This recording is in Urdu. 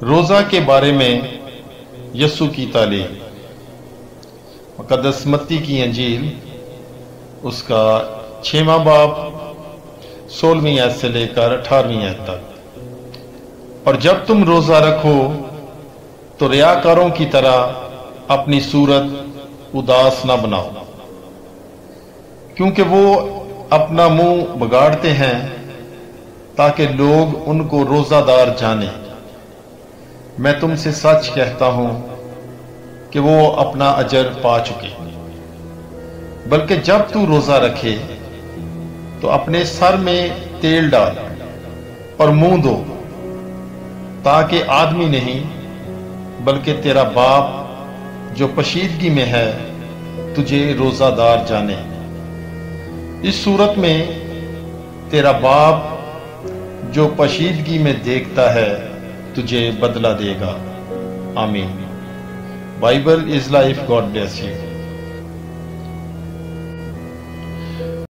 روزہ کے بارے میں یسوع کی تعلیم، مقدس متی کی انجیل اس کا 6واں باب 16ویں آیت سے لے کر 18ویں آیت تک۔ اور جب تم روزہ رکھو تو ریاکاروں کی طرح اپنی صورت اداس نہ بناؤ، کیونکہ وہ اپنا منہ بگاڑتے ہیں تاکہ لوگ ان کو روزہ دار جانیں۔ میں تم سے سچ کہتا ہوں کہ وہ اپنا اجر پا چکے۔ بلکہ جب تو روزہ رکھے تو اپنے سر میں تیل ڈال اور منہ دھو، تاکہ آدمی نہیں بلکہ تیرا باپ جو پشیدگی میں ہے تجھے روزہ دار جانے۔ اس صورت میں تیرا باپ جو پشیدگی میں دیکھتا ہے تجھے بدلہ دے گا۔ آمین۔ Bible is life. God bless you.